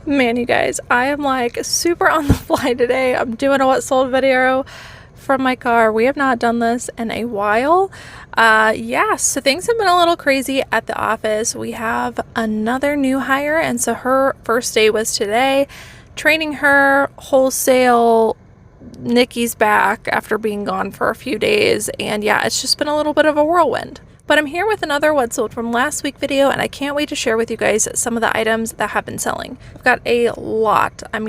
Man, you guys, I am like super on the fly today. I'm doing a what sold video from my car. We have not done this in a while. Yeah, so things have been a little crazy at the office. We have another new hire, and so her first day was today. Training her wholesale. Nikki's back after being gone for a few days, and yeah, it's just been a little bit of a whirlwind. But I'm here with another what sold from last week video, and I can't wait to share with you guys some of the items that have been selling. I've got a lot of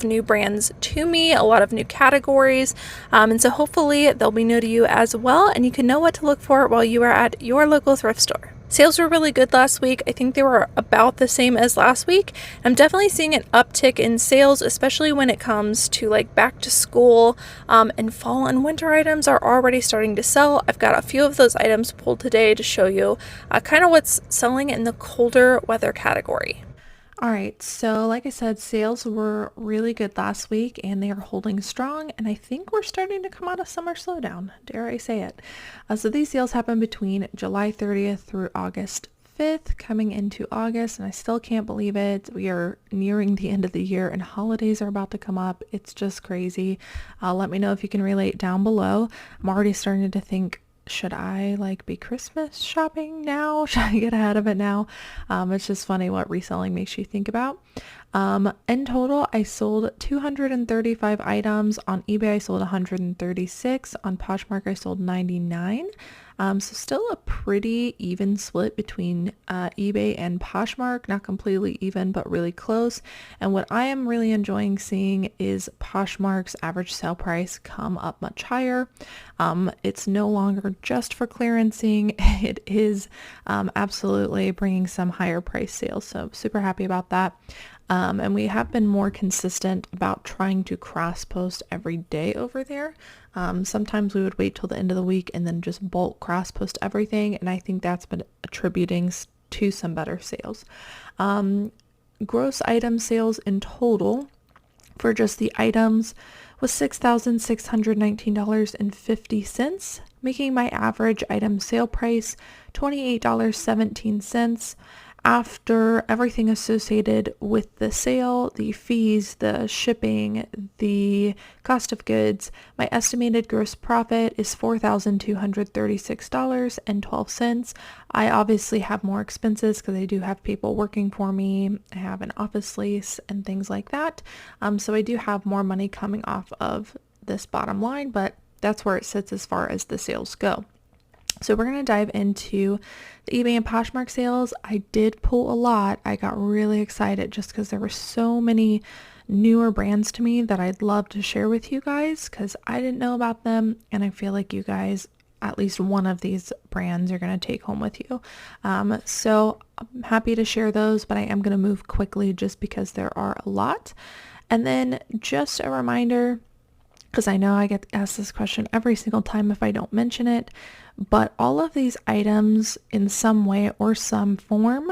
new brands to me, a lot of new categories, and so hopefully they'll be new to you as well, and you can know what to look for while you are at your local thrift store. Sales were really good last week. I think they were about the same as last week. I'm definitely seeing an uptick in sales, especially when it comes to like back to school, and fall and winter items are already starting to sell. I've got a few of those items pulled today to show you kind of what's selling in the colder weather category. All right, so like I said, sales were really good last week and they are holding strong, and I think we're starting to come out of summer slowdown, dare I say it. So these sales happen between July 30th through August 5th, coming into August, and I still can't believe it. We are nearing the end of the year and holidays are about to come up. It's just crazy. Let me know if you can relate down below. I'm already starting to think, should I like be Christmas shopping now? Should I get ahead of it now? It's just funny what reselling makes you think about. In total, I sold 235 items. On eBay, I sold 136. On Poshmark, I sold 99. So still a pretty even split between eBay and Poshmark. Not completely even, but really close. And what I am really enjoying seeing is Poshmark's average sale price come up much higher. It's no longer just for clearancing. It is absolutely bringing some higher price sales. So super happy about that. And we have been more consistent about trying to cross post every day over there. Sometimes we would wait till the end of the week and then just bulk cross post everything. And I think that's been attributing to some better sales. Gross item sales in total for just the items was $6,619.50, making my average item sale price $28.17. After everything associated with the sale, the fees, the shipping, the cost of goods, my estimated gross profit is $4,236.12. I obviously have more expenses because I do have people working for me. I have an office lease and things like that. So I do have more money coming off of this bottom line, but that's where it sits as far as the sales go. So we're going to dive into the eBay and Poshmark sales. I did pull a lot. I got really excited just because there were so many newer brands to me that I'd love to share with you guys because I didn't know about them, and I feel like you guys, at least one of these brands, you're going to take home with you. So I'm happy to share those, but I am going to move quickly just because there are a lot. And then just a reminder, because I know I get asked this question every single time if I don't mention it, but all of these items in some way or some form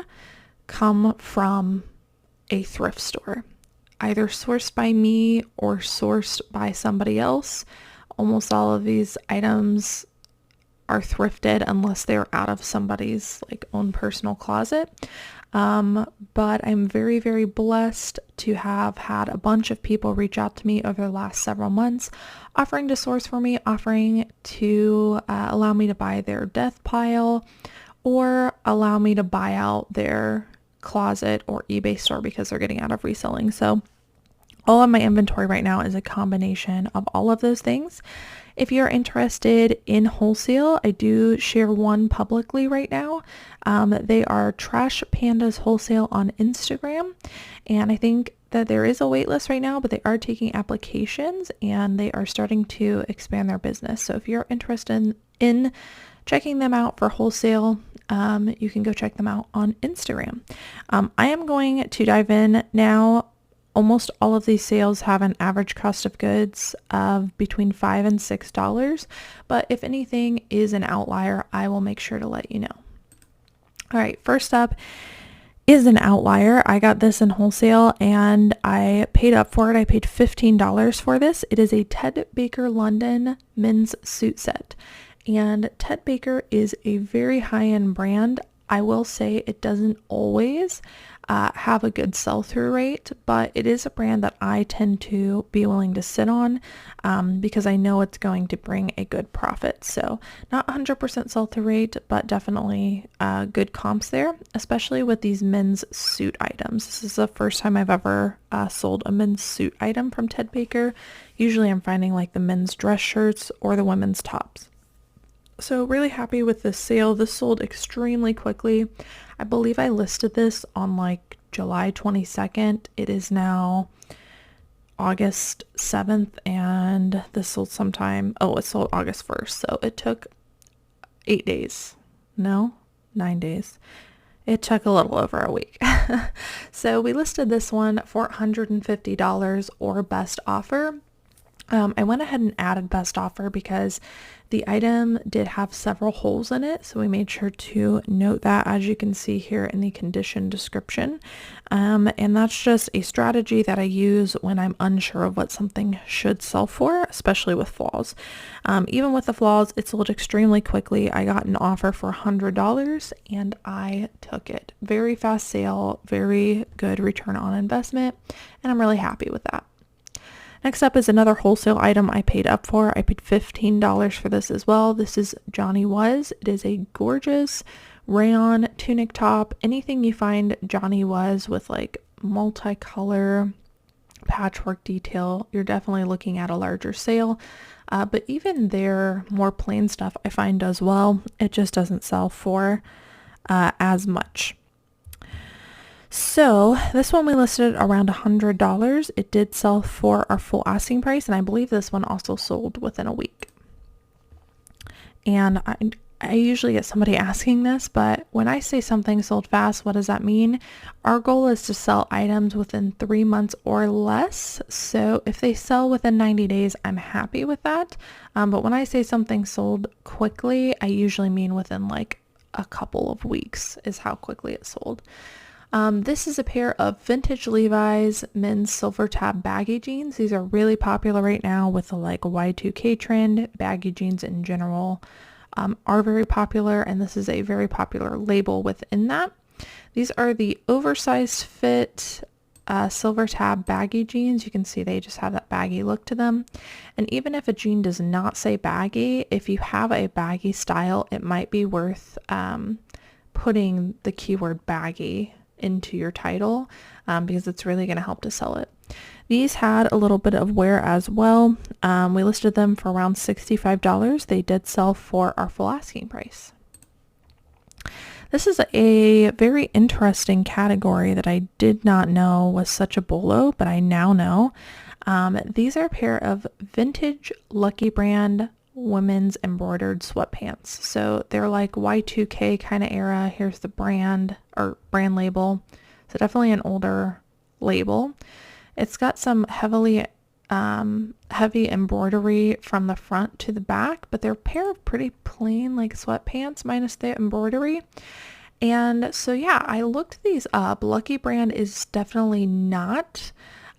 come from a thrift store, either sourced by me or sourced by somebody else. Almost all of these items are thrifted unless they're out of somebody's like own personal closet. But I'm very, very blessed to have had a bunch of people reach out to me over the last several months, offering to source for me, offering to allow me to buy their death pile or allow me to buy out their closet or eBay store because they're getting out of reselling. So all of my inventory right now is a combination of all of those things. If you're interested in wholesale, I do share one publicly right now. They are Trash Pandas Wholesale on Instagram. And I think that there is a wait list right now, but they are taking applications and they are starting to expand their business. So if you're interested in checking them out for wholesale, you can go check them out on Instagram. I am going to dive in now. Almost all of these sales have an average cost of goods of between $5 and $6, but if anything is an outlier, I will make sure to let you know. All right, first up is an outlier. I got this in wholesale and I paid up for it. I paid $15 for this. It is a Ted Baker London men's suit set, and Ted Baker is a very high-end brand. I will say it doesn't always have a good sell-through rate, but it is a brand that I tend to be willing to sit on because I know it's going to bring a good profit. So not 100% sell-through rate, but definitely good comps there, especially with these men's suit items. This is the first time I've ever sold a men's suit item from Ted Baker. Usually I'm finding like the men's dress shirts or the women's tops. So really happy with this sale. This sold extremely quickly. I believe I listed this on like July 22nd. It is now August 7th and this sold sometime, it sold August 1st. So it took 8 days. No, 9 days. It took a little over a week. So we listed this one for $150 or best offer. I went ahead and added best offer because the item did have several holes in it, so we made sure to note that, as you can see here in the condition description. And that's just a strategy that I use when I'm unsure of what something should sell for, especially with flaws. Even with the flaws, it sold extremely quickly. I got an offer for $100 and I took it. Very fast sale, very good return on investment, and I'm really happy with that. Next up is another wholesale item I paid up for. I paid $15 for this as well. This is Johnny Was. It is a gorgeous rayon tunic top. Anything you find Johnny Was with like multicolor patchwork detail, you're definitely looking at a larger sale. But even their more plain stuff I find does well. It just doesn't sell for as much. So this one we listed around $100. It did sell for our full asking price, and I believe this one also sold within a week. And I usually get somebody asking this, but when I say something sold fast, what does that mean? Our goal is to sell items within 3 months or less. So if they sell within 90 days, I'm happy with that. But when I say something sold quickly, I usually mean within like a couple of weeks is how quickly it sold. This is a pair of vintage Levi's men's silver tab baggy jeans. These are really popular right now with the like Y2K trend. Baggy jeans in general are very popular, and this is a very popular label within that. These are the oversized fit silver tab baggy jeans. You can see they just have that baggy look to them. And even if a jean does not say baggy, if you have a baggy style, it might be worth putting the keyword baggy into your title because it's really going to help to sell it. These had a little bit of wear as well. We listed them for around $65. They did sell for our full asking price. This is a very interesting category that I did not know was such a bolo, but I now know. These are a pair of vintage Lucky Brand women's embroidered sweatpants. So they're like Y2K kind of era. Here's the brand or brand label. So definitely an older label. It's got some heavy embroidery from the front to the back, but they're a pair of pretty plain like sweatpants minus the embroidery. And so yeah, I looked these up. Lucky Brand is definitely not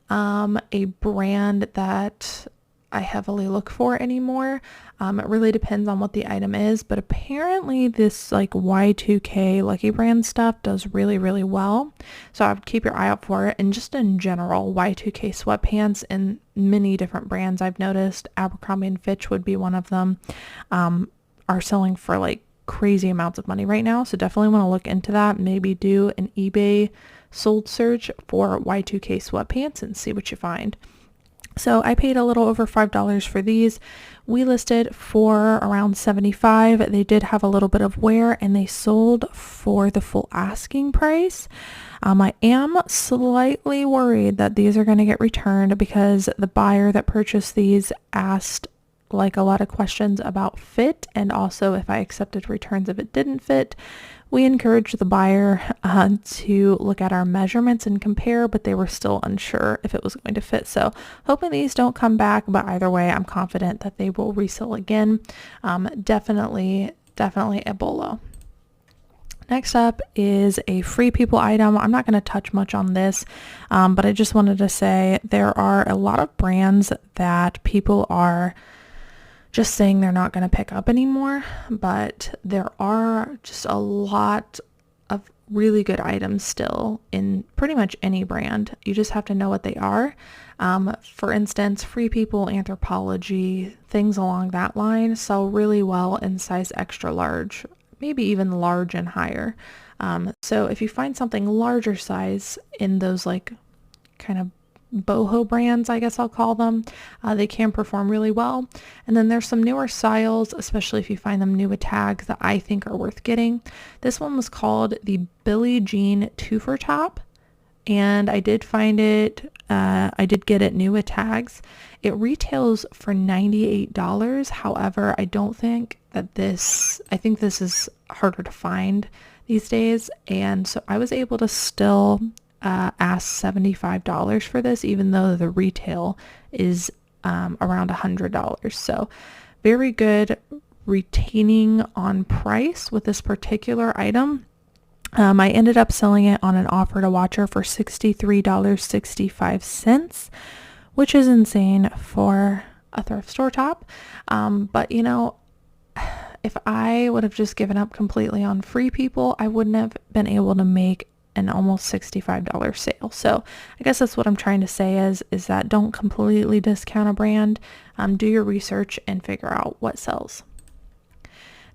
a brand that I heavily look for anymore. It really depends on what the item is, but apparently this like Y2K Lucky Brand stuff does really, really well. So I would keep your eye out for it. And just in general, Y2K sweatpants in many different brands I've noticed, Abercrombie & Fitch would be one of them, are selling for like crazy amounts of money right now. So definitely want to look into that. Maybe do an eBay sold search for Y2K sweatpants and see what you find. So I paid a little over $5 for these. We listed for around $75. They did have a little bit of wear and they sold for the full asking price. I am slightly worried that these are going to get returned because the buyer that purchased these asked like a lot of questions about fit, and also if I accepted returns if it didn't fit. We encouraged the buyer to look at our measurements and compare, but they were still unsure if it was going to fit. So hoping these don't come back, but either way, I'm confident that they will resell again. Definitely a bolo. Next up is a Free People item. I'm not going to touch much on this, but I just wanted to say there are a lot of brands that people are just saying they're not going to pick up anymore, but there are just a lot of really good items still in pretty much any brand. You just have to know what they are. For instance, Free People, Anthropology, things along that line sell really well in size extra large, maybe even large and higher. So if you find something larger size in those like kind of boho brands, I guess I'll call them, they can perform really well. And then there's some newer styles, especially if you find them new with tags, that I think are worth getting. This one was called the Billie Jean Twofer Top, and I did find it, I did get it new with tags. It retails for $98. However, I don't think that I think this is harder to find these days, and so I was able to still ask $75 for this, even though the retail is around $100. So very good retaining on price with this particular item. I ended up selling it on an offer to watcher for $63.65, which is insane for a thrift store top. But you know, if I would have just given up completely on Free People, I wouldn't have been able to make an almost $65 sale. So I guess that's what I'm trying to say is that don't completely discount a brand. Do your research and figure out what sells.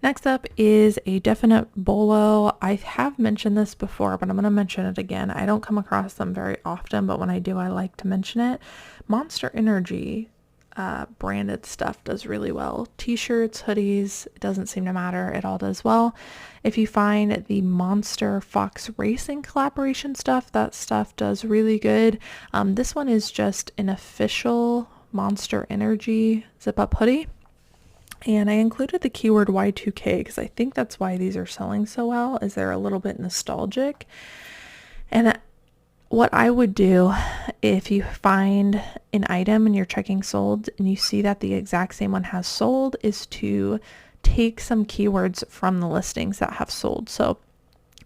Next up is a definite bolo. I have mentioned this before, but I'm going to mention it again. I don't come across them very often, but when I do, I like to mention it. Monster Energy branded stuff does really well. T-shirts, hoodies, it doesn't seem to matter. It all does well. If you find the Monster Fox Racing collaboration stuff, that stuff does really good. This one is just an official Monster Energy zip-up hoodie. And I included the keyword Y2K because I think that's why these are selling so well, is they're a little bit nostalgic. And what I would do if you find an item and you're checking sold and you see that the exact same one has sold is to take some keywords from the listings that have sold. So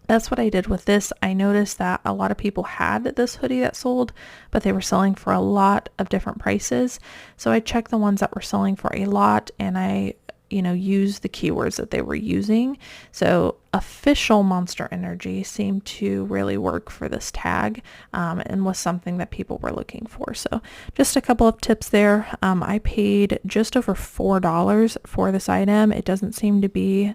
that's what I did with this. I noticed that a lot of people had this hoodie that sold, but they were selling for a lot of different prices. So I checked the ones that were selling for a lot, and I, used the keywords that they were using. So official Monster Energy seemed to really work for this tag, and was something that people were looking for. So just a couple of tips there. I paid just over $4 for this item. It doesn't seem to be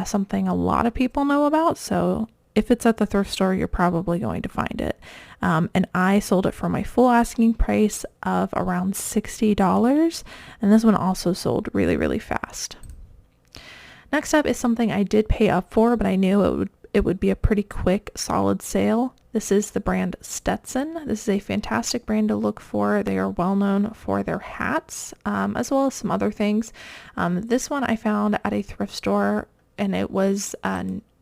something a lot of people know about, so if it's at the thrift store, you're probably going to find it. And I sold it for my full asking price of around $60, and this one also sold really, really fast. Next up is something I did pay up for, but I knew it would be a pretty quick, solid sale. This is the brand Stetson. This is a fantastic brand to look for. They are well known for their hats, as well as some other things. This one I found at a thrift store, and it was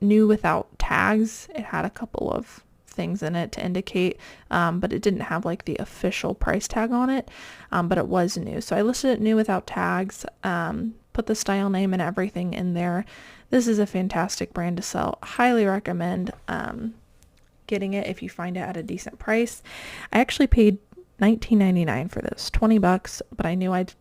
new without tags. It had a couple of things in it to indicate, but it didn't have like the official price tag on it, but it was new. So I listed it new without tags, put the style name and everything in there. This is a fantastic brand to sell. Highly recommend getting it if you find it at a decent price. I actually paid $19.99 for this, $20, but I knew I'd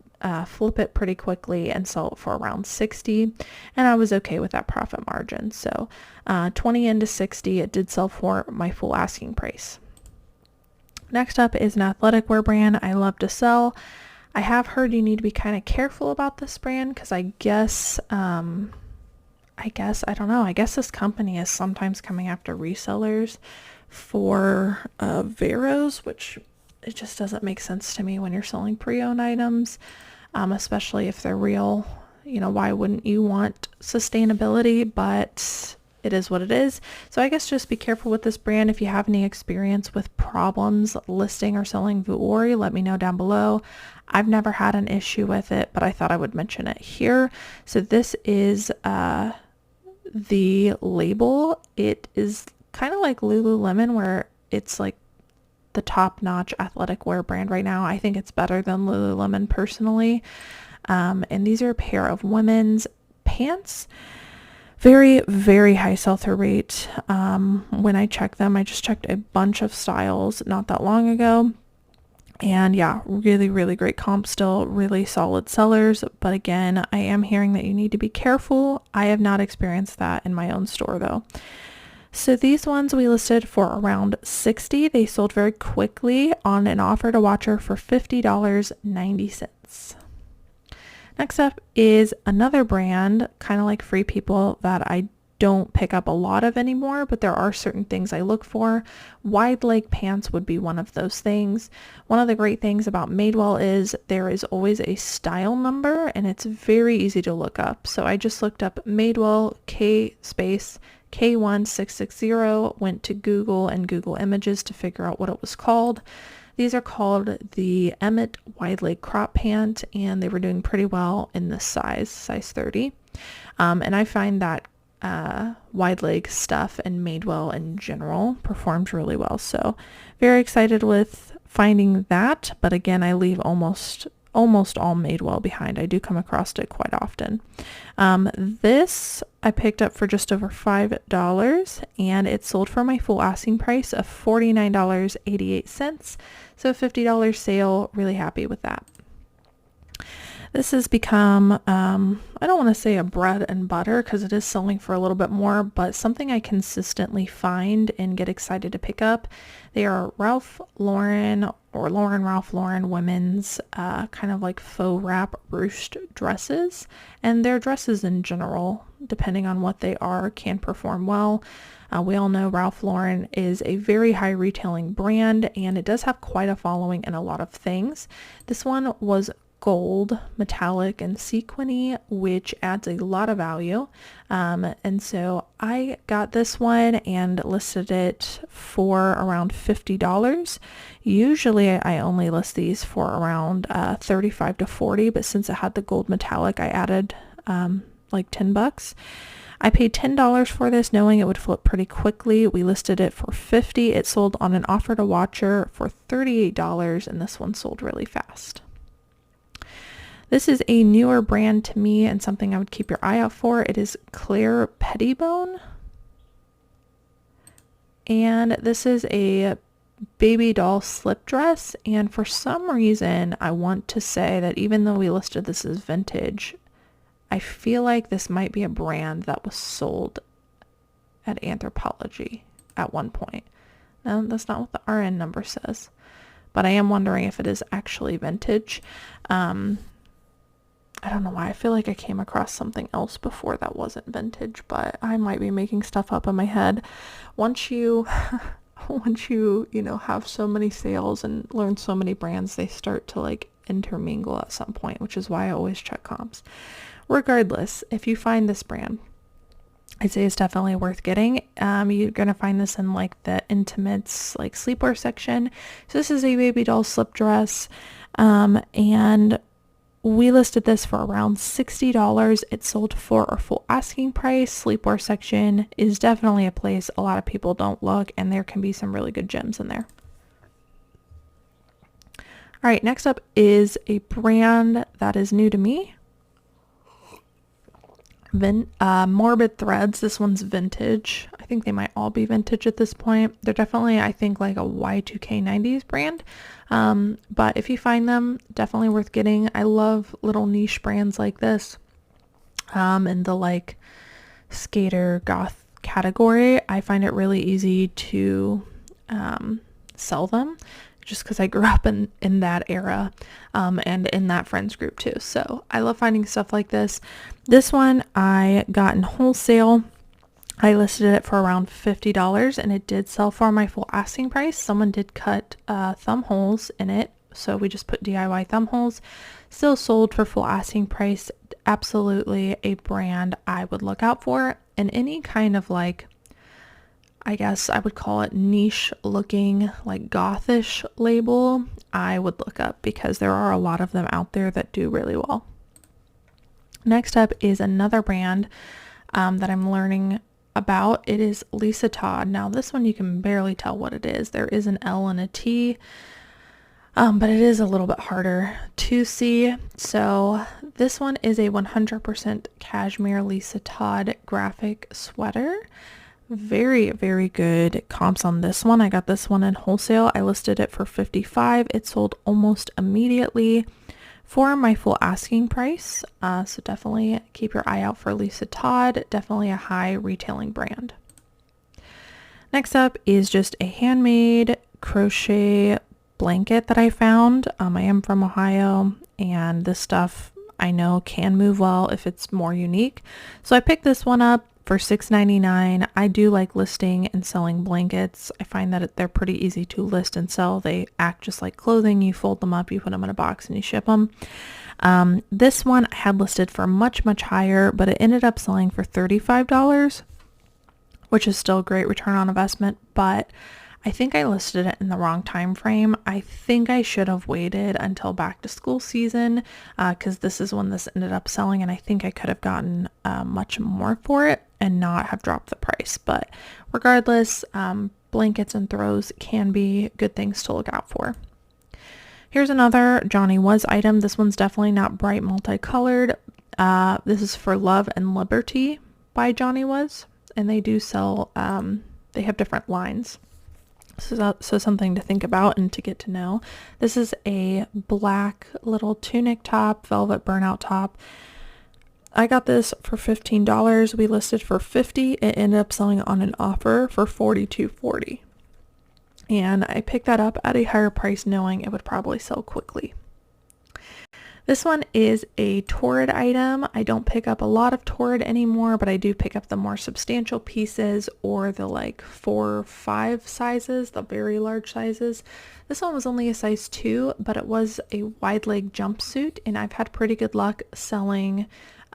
flip it pretty quickly and sell it for around $60, and I was okay with that profit margin. So 20 into 60, it did sell for my full asking price. Next up is an athletic wear brand I love to sell. I have heard you need to be kind of careful about this brand because I guess I don't know, I guess this company is sometimes coming after resellers for Veros, which it just doesn't make sense to me when you're selling pre-owned items, especially if they're real. Why wouldn't you want sustainability? But it is what it is. So I guess just be careful with this brand. If you have any experience with problems listing or selling Vuori, let me know down below. I've never had an issue with it, but I thought I would mention it here. So this is the label. It is kind of like Lululemon, where it's like the top-notch athletic wear brand right now. I think it's better than Lululemon personally. And these are a pair of women's pants. Very, very high sell-through rate. When I checked them, I just checked a bunch of styles not that long ago. And yeah, really, really great comp still, really solid sellers. But again, I am hearing that you need to be careful. I have not experienced that in my own store though. So these ones we listed for around $60. They sold very quickly on an offer to watcher for $50.90. Next up is another brand, kind of like Free People, that I don't pick up a lot of anymore, but there are certain things I look for. Wide leg pants would be one of those things. One of the great things about Madewell is there is always a style number, and it's very easy to look up. So I just looked up Madewell K1660, went to Google and Google Images to figure out what it was called. These are called the Emmett wide leg crop pant, and they were doing pretty well in this size 30. And I find that wide leg stuff and Madewell in general performs really well. So very excited with finding that. But again, I leave almost all Madewell behind. I do come across it quite often. This I picked up for just over $5, and it sold for my full asking price of $49.88. So a $50 sale. Really happy with that. This has become, I don't want to say a bread and butter because it is selling for a little bit more, but something I consistently find and get excited to pick up. They are Ralph Lauren or Ralph Lauren women's kind of like faux wrap ruched dresses. And their dresses in general, depending on what they are, can perform well. We all know Ralph Lauren is a very high retailing brand, and it does have quite a following in a lot of things. This one was gold, metallic, and sequiny, which adds a lot of value. And so I got this one and listed it for around $50. Usually I only list these for around $35 to $40, but since it had the gold metallic, I added like $10. I paid $10 for this, knowing it would flip pretty quickly. We listed it for $50. It sold on an offer to watcher for $38, and this one sold really fast. This is a newer brand to me and something I would keep your eye out for. It is Claire Pettibone. And this is a baby doll slip dress. And for some reason, I want to say that even though we listed this as vintage, I feel like this might be a brand that was sold at Anthropologie at one point. No, that's not what the RN number says. But I am wondering if it is actually vintage. I don't know why. I feel like I came across something else before that wasn't vintage, but I might be making stuff up in my head. Once you have so many sales and learn so many brands, they start to like intermingle at some point, which is why I always check comps. Regardless, if you find this brand, I'd say it's definitely worth getting. You're going to find this in like the intimates, like sleepwear section. So this is a baby doll slip dress, and we listed this for around $60. It sold for our full asking price. Sleepwear section is definitely a place a lot of people don't look, and there can be some really good gems in there. All right, next up is a brand that is new to me. Morbid Threads. This one's vintage. I think they might all be vintage at this point. They're definitely, I think, like a Y2K 90s brand. But if you find them, definitely worth getting. I love little niche brands like this. In the like skater goth category, I find it really easy to sell them, just because I grew up in that era, and in that friends group too. So I love finding stuff like this. This one I got in wholesale. I listed it for around $50, and it did sell for my full asking price. Someone did cut thumb holes in it, so we just put DIY thumb holes. Still sold for full asking price. Absolutely a brand I would look out for. And any kind of like, I guess I would call it niche looking, like gothish label, I would look up, because there are a lot of them out there that do really well. Next up is another brand that I'm learning about. It is Lisa Todd. Now this one you can barely tell what it is. There is an L and a T, but it is a little bit harder to see. So this one is a 100% cashmere Lisa Todd graphic sweater. Very, very good comps on this one. I got this one in wholesale. I listed it for $55. It sold almost immediately for my full asking price. So definitely keep your eye out for Lisa Todd. Definitely a high retailing brand. Next up is just a handmade crochet blanket that I found. I am from Ohio, and this stuff I know can move well if it's more unique. So I picked this one up for $6.99. I do like listing and selling blankets. I find that they're pretty easy to list and sell. They act just like clothing. You fold them up, you put them in a box, and you ship them. This one I had listed for much, much higher, but it ended up selling for $35, which is still a great return on investment, but I think I listed it in the wrong time frame. I think I should have waited until back to school season, because this is when this ended up selling, and I think I could have gotten much more for it and not have dropped the price. But regardless, blankets and throws can be good things to look out for. Here's another Johnny Was item. This one's definitely not bright multicolored. This is for Love and Liberty by Johnny Was, and they do sell, they have different lines. So something to think about and to get to know. This is a black little tunic top, velvet burnout top. I got this for $15. We listed for $50. It ended up selling on an offer for $42.40. And I picked that up at a higher price knowing it would probably sell quickly. This one is a Torrid item. I don't pick up a lot of Torrid anymore, but I do pick up the more substantial pieces or the like 4 or 5 sizes, the very large sizes. This one was only a size 2, but it was a wide leg jumpsuit, and I've had pretty good luck selling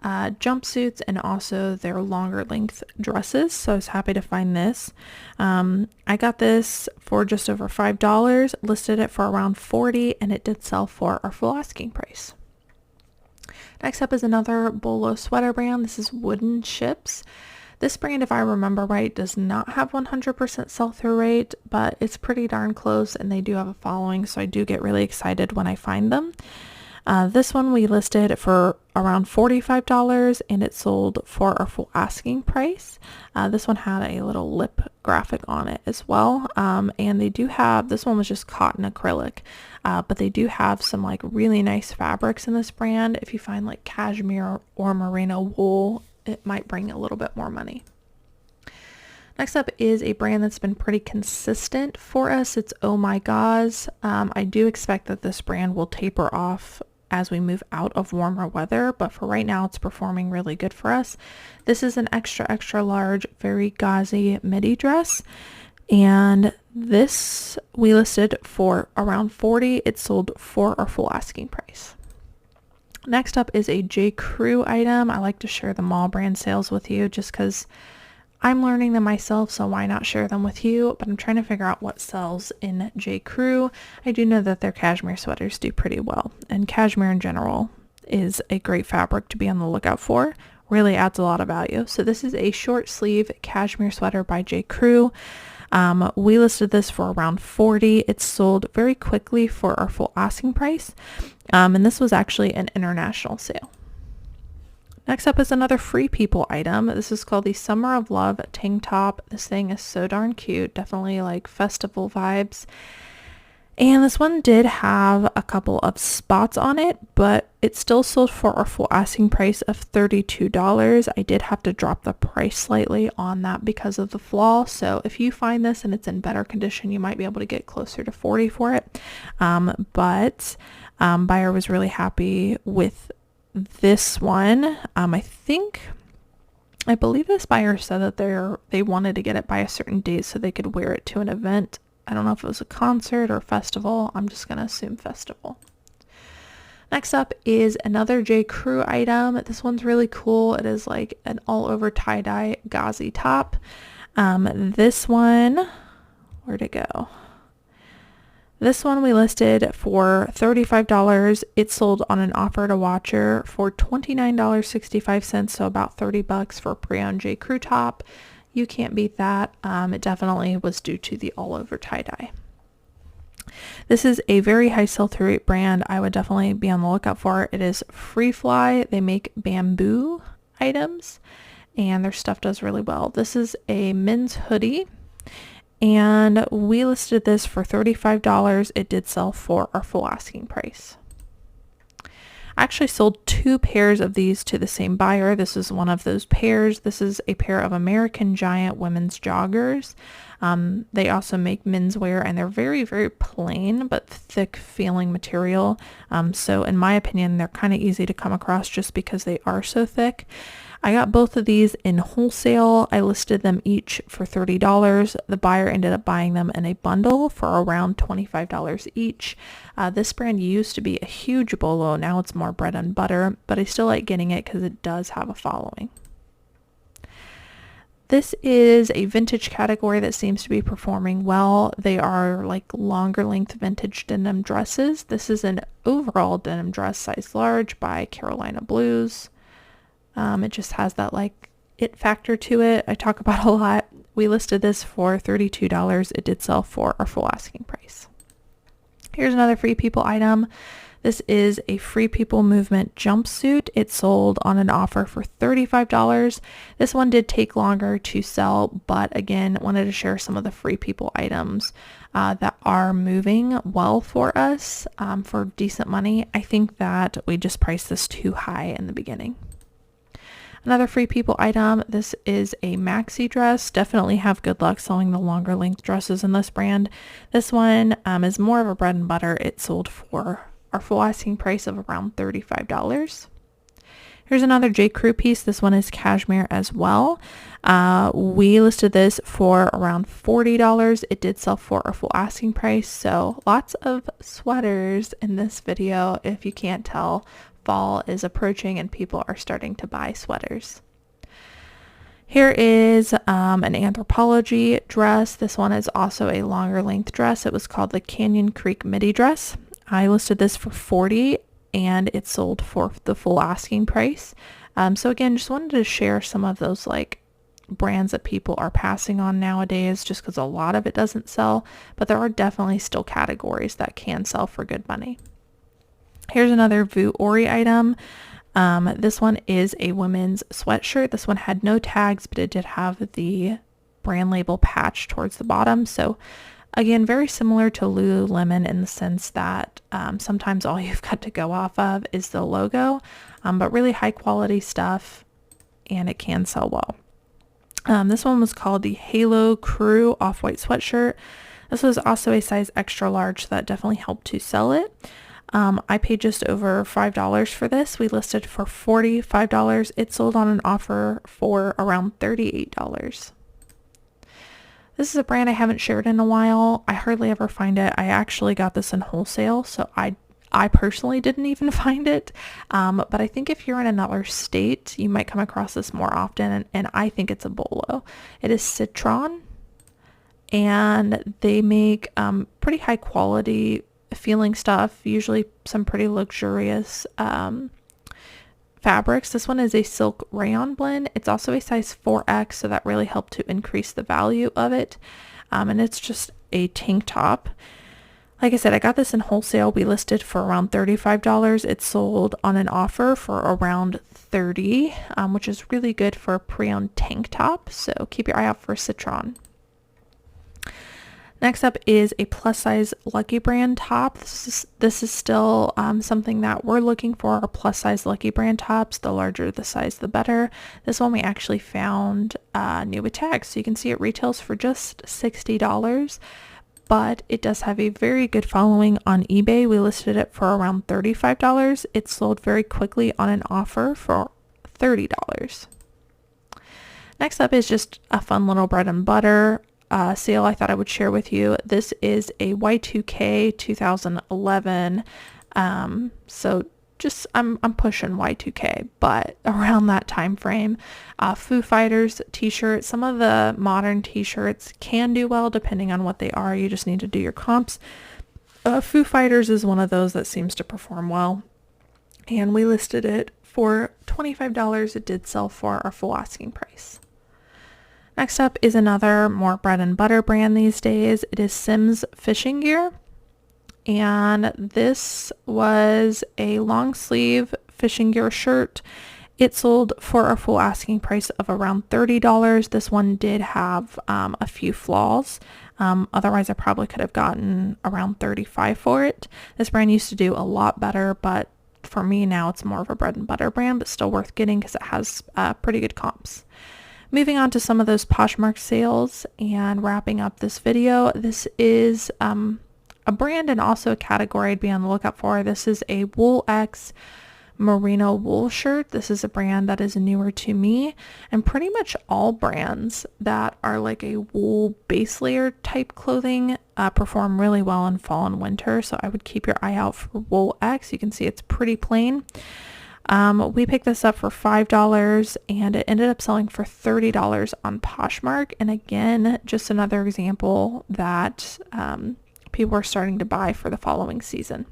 jumpsuits and also their longer length dresses, so I was happy to find this. I got this for just over $5, listed it for around $40, and it did sell for our full asking price. Next up is another Bolo sweater brand. This is Wooden Ships. This brand, if I remember right, does not have 100% sell-through rate, but it's pretty darn close, and they do have a following, so I do get really excited when I find them. This one we listed for around $45, and it sold for our full asking price. This one had a little lip graphic on it as well, and they do have, this one was just cotton acrylic, but they do have some like really nice fabrics in this brand. If you find like cashmere or merino wool, it might bring a little bit more money. Next up is a brand that's been pretty consistent for us. It's Oh My Gauze. I do expect that this brand will taper off as we move out of warmer weather, but for right now it's performing really good for us. This is an extra large, very gauzy midi dress, and this we listed for around $40. It sold for our full asking price. Next up is a J. Crew item. I like to share the mall brand sales with you just because I'm learning them myself, so why not share them with you? But I'm trying to figure out what sells in J. Crew. I do know that their cashmere sweaters do pretty well, and cashmere in general is a great fabric to be on the lookout for. Really adds a lot of value. So this is a short sleeve cashmere sweater by J. Crew. We listed this for around $40. It sold very quickly for our full asking price, and this was actually an international sale. Next up is another Free People item. This is called the Summer of Love tank top. This thing is so darn cute. Definitely like festival vibes. And this one did have a couple of spots on it, but it still sold for our full asking price of $32. I did have to drop the price slightly on that because of the flaw. So if you find this and it's in better condition, you might be able to get closer to $40 for it. But buyer was really happy with this one. I believe this buyer said that they wanted to get it by a certain date so they could wear it to an event. I don't know if it was a concert or a festival. I'm just going to assume festival. Next up is another J. Crew item. This one's really cool. It is like an all over tie-dye gauzy top. This one, where'd it go? This one we listed for $35. It sold on an offer to watcher for $29.65, so about $30 for a pre-owned J. Crew top. You can't beat that. It definitely was due to the all-over tie-dye. This is a very high sell-through rate brand. I would definitely be on the lookout for it. It is Free Fly. They make bamboo items, and their stuff does really well. This is a men's hoodie, and we listed this for $35. It did sell for our full asking price. I actually sold 2 pairs of these to the same buyer. This is one of those pairs. This is a pair of American Giant women's joggers. They also make menswear, and they're very, very plain but thick feeling material. So in my opinion, they're kind of easy to come across just because they are so thick. I got both of these in wholesale. I listed them each for $30. The buyer ended up buying them in a bundle for around $25 each. This brand used to be a huge bolo. Now it's more bread and butter, but I still like getting it because it does have a following. This is a vintage category that seems to be performing well. They are like longer length vintage denim dresses. This is an overall denim dress size large by Carolina Blues. It just has that like it factor to it I talk about a lot. We listed this for $32. It did sell for our full asking price. Here's another Free People item. This is a Free People movement jumpsuit. It sold on an offer for $35. This one did take longer to sell, but again, wanted to share some of the Free People items that are moving well for us for decent money. I think that we just priced this too high in the beginning. Another Free People item, this is a maxi dress. Definitely have good luck selling the longer length dresses in this brand. This one is more of a bread and butter. It sold for our full asking price of around $35. Here's another J. Crew piece. This one is cashmere as well. We listed this for around $40. It did sell for our full asking price. So lots of sweaters in this video. If you can't tell, fall is approaching and people are starting to buy sweaters. Here is an Anthropologie dress. This one is also a longer length dress. It was called the Canyon Creek midi dress. I listed this for $40 and it sold for the full asking price. So again, just wanted to share some of those like brands that people are passing on nowadays, just because a lot of it doesn't sell, but there are definitely still categories that can sell for good money. Here's another Vuori item. This one is a women's sweatshirt. This one had no tags, but it did have the brand label patch towards the bottom. So again, very similar to Lululemon in the sense that sometimes all you've got to go off of is the logo, but really high quality stuff, and it can sell well. This one was called the Halo Crew off-white sweatshirt. This was also a size extra large, so that definitely helped to sell it. I paid just over $5 for this. We listed for $45. It sold on an offer for around $38. This is a brand I haven't shared in a while. I hardly ever find it. I actually got this in wholesale, so I personally didn't even find it. But I think if you're in another state, you might come across this more often, and I think it's a bolo. It is Citron, and they make pretty high quality feeling stuff, usually some pretty luxurious fabrics. This one is a silk rayon blend. It's also a size 4X, so that really helped to increase the value of it. And it's just a tank top. Like I said, I got this in wholesale. We listed for around $35. It sold on an offer for around $30, which is really good for a pre-owned tank top. So keep your eye out for Citron. Next up is a plus size Lucky Brand top. This is still something that we're looking for, our plus size Lucky Brand tops. The larger the size, the better. This one we actually found new with tags. So you can see it retails for just $60, but it does have a very good following on eBay. We listed it for around $35. It sold very quickly on an offer for $30. Next up is just a fun little bread and butter sale I thought I would share with you. This is a Y2K 2011. So just I'm pushing Y2K, but around that time frame. Foo Fighters t-shirt. Some of the modern t-shirts can do well depending on what they are. You just need to do your comps. Foo Fighters is one of those that seems to perform well, and we listed it for $25. It did sell for our full asking price. Next up is another more bread and butter brand these days. It is Simms Fishing Gear, and this was a long sleeve fishing gear shirt. It sold for a full asking price of around $30. This one did have a few flaws. Otherwise I probably could have gotten around $35 for it. This brand used to do a lot better, but for me now it's more of a bread and butter brand, but still worth getting because it has pretty good comps. Moving on to some of those Poshmark sales and wrapping up this video. This is a brand and also a category I'd be on the lookout for. This is a Wool X merino wool shirt. This is a brand that is newer to me, and pretty much all brands that are like a wool base layer type clothing perform really well in fall and winter. So I would keep your eye out for Wool X. You can see it's pretty plain. We picked this up for $5 and it ended up selling for $30 on Poshmark. And again, just another example that people are starting to buy for the following season.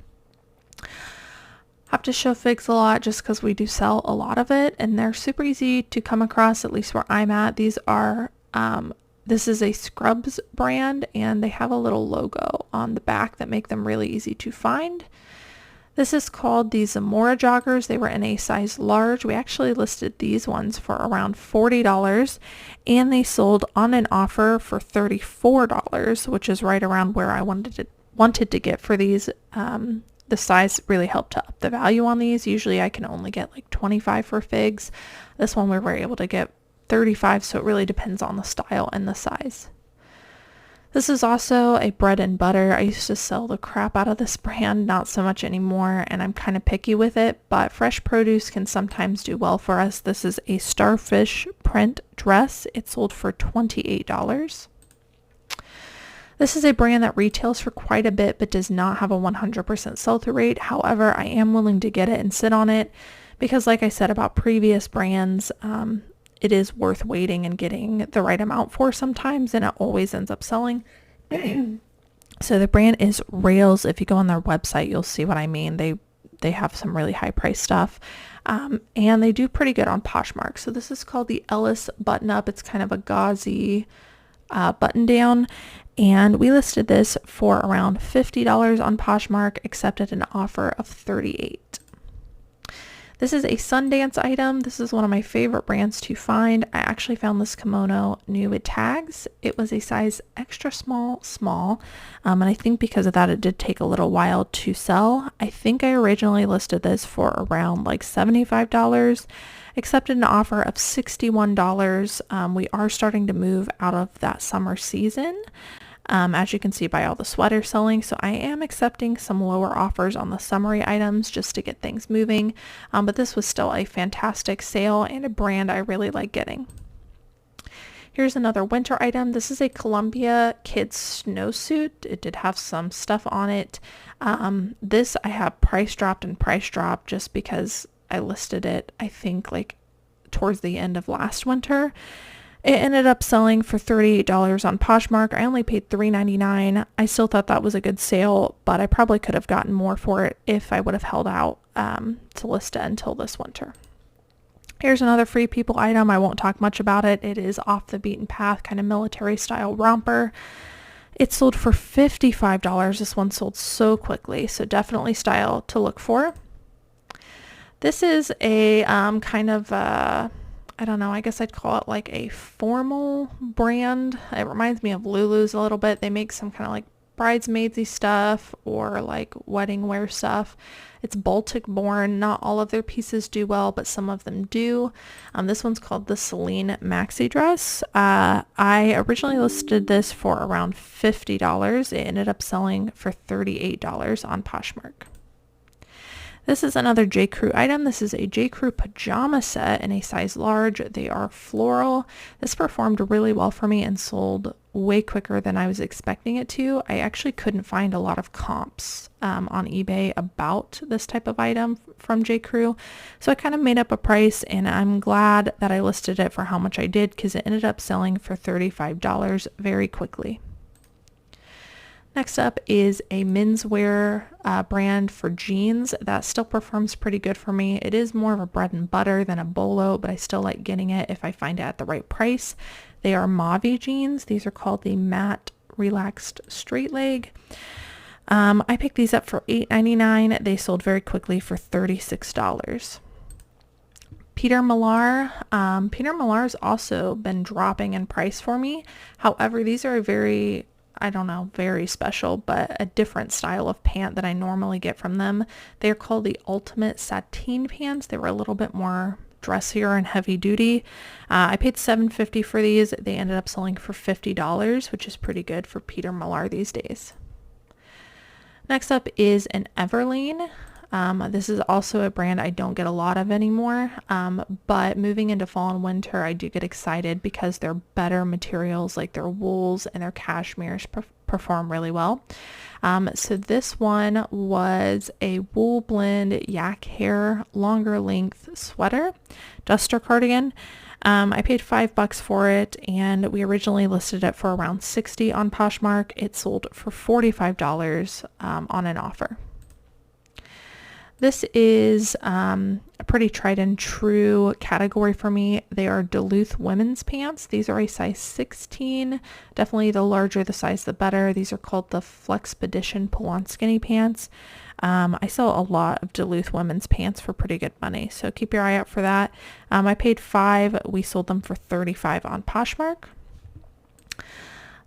Have to show figs a lot just because we do sell a lot of it, and they're super easy to come across, at least where I'm at. These are this is a Scrubs brand, and they have a little logo on the back that make them really easy to find. This is called the Zamora joggers. They were in a size large. We actually listed these ones for around $40, and they sold on an offer for $34, which is right around where I wanted to get for these. The size really helped to up the value on these. Usually I can only get like 25 for figs. This one we were able to get 35, so it really depends on the style and the size. This is also a bread and butter. I used to sell the crap out of this brand, not so much anymore, and I'm kind of picky with it, but fresh produce can sometimes do well for us. This is a starfish print dress. It sold for $28. This is a brand that retails for quite a bit but does not have a 100% sell-through rate. However, I am willing to get it and sit on it because, like I said about previous brands, it is worth waiting and getting the right amount for sometimes, and it always ends up selling. So the brand is Rails. If you go on their website, you'll see what I mean. They have some really high price stuff, and they do pretty good on Poshmark. So this is called the Ellis button-up. It's kind of a gauzy button down, and we listed this for around $50 on Poshmark, accepted an offer of $38. This is a Sundance item. This is one of my favorite brands to find. I actually found this kimono new with tags. It was a size extra small, and I think because of that it did take a little while to sell. I think I originally listed this for around like $75, accepted an offer of $61. We are starting to move out of that summer season, as you can see by all the sweaters selling. So I am accepting some lower offers on the summery items just to get things moving. But this was still a fantastic sale and a brand I really like getting. Here's another winter item. This is a Columbia kids snowsuit. It did have some stuff on it. This I have price dropped just because I listed it, I think, like towards the end of last winter. It ended up selling for $38 on Poshmark. I only paid $3.99. I still thought that was a good sale, but I probably could have gotten more for it if I would have held out to list it until this winter. Here's another Free People item. I won't talk much about it. It is off the beaten path, kind of military style romper. It sold for $55. This one sold so quickly, so definitely style to look for. This is a kind of I don't know, I guess I'd call it like a formal brand. It reminds me of Lulu's a little bit. They make some kind of like bridesmaidsy stuff or like wedding wear stuff. It's Baltic born. Not all of their pieces do well, but some of them do. This one's called the Celine Maxi Dress. I originally listed this for around $50. It ended up selling for $38 on Poshmark. This is another J. Crew item. This is a J. Crew pajama set in a size large. They are floral. This performed really well for me and sold way quicker than I was expecting it to. I actually couldn't find a lot of comps on eBay about this type of item from J. Crew. So I kind of made up a price, and I'm glad that I listed it for how much I did because it ended up selling for $35 very quickly. Next up is a menswear brand for jeans that still performs pretty good for me. It is more of a bread and butter than a bolo, but I still like getting it if I find it at the right price. They are Mavi jeans. These are called the Matte Relaxed Straight Leg. I picked these up for $8.99. They sold very quickly for $36. Peter Millar. Peter Millar has also been dropping in price for me. However, these are very special, but a different style of pant that I normally get from them. They're called the Ultimate Sateen Pants. They were a little bit more dressier and heavy duty. I paid $7.50 for these. They ended up selling for $50, which is pretty good for Peter Millar these days. Next up is an Everlane. This is also a brand I don't get a lot of anymore, but moving into fall and winter, I do get excited because their better materials like their wools and their cashmeres perform really well. So this one was a wool blend yak hair longer length sweater duster cardigan. I paid $5 for it, and we originally listed it for around $60 on Poshmark. It sold for $45 on an offer. This is a pretty tried and true category for me. They are Duluth women's pants. These are a size 16. Definitely the larger the size, the better. These are called the Flexpedition pull-on skinny pants. I sell a lot of Duluth women's pants for pretty good money, so keep your eye out for that. I paid $5. We sold them for $35 on Poshmark.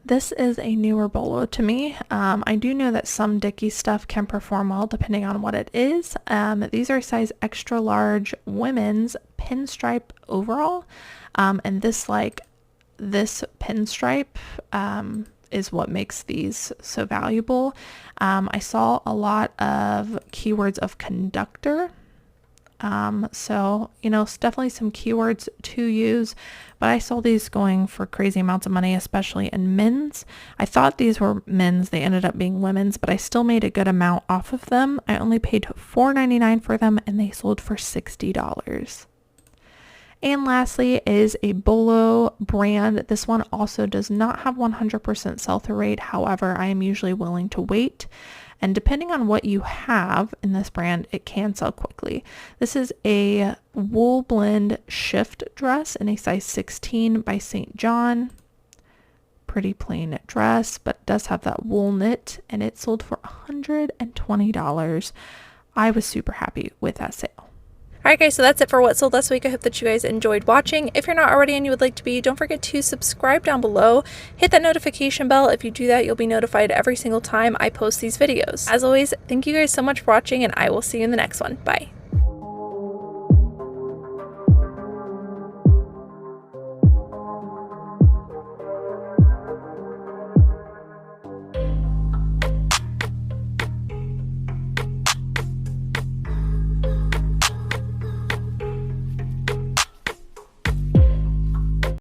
This is a newer bolo to me. I do know that some Dickies stuff can perform well depending on what it is. These are size extra large women's pinstripe overall. And this pinstripe is what makes these so valuable. I saw a lot of keywords of conductor. So, it's definitely some keywords to use, but I saw these going for crazy amounts of money, especially in men's. I thought these were men's. They ended up being women's, but I still made a good amount off of them. I only paid $4.99 for them, and they sold for $60. And lastly is a Bolo brand. This one also does not have 100% sell-through rate. However, I am usually willing to wait. And depending on what you have in this brand, it can sell quickly. This is a wool blend shift dress in a size 16 by St. John. Pretty plain dress, but does have that wool knit, and it sold for $120. I was super happy with that sale. Alright guys, so that's it for what sold last week. I hope that you guys enjoyed watching. If you're not already and you would like to be, don't forget to subscribe down below. Hit that notification bell. If you do that, you'll be notified every single time I post these videos. As always, thank you guys so much for watching, and I will see you in the next one. Bye.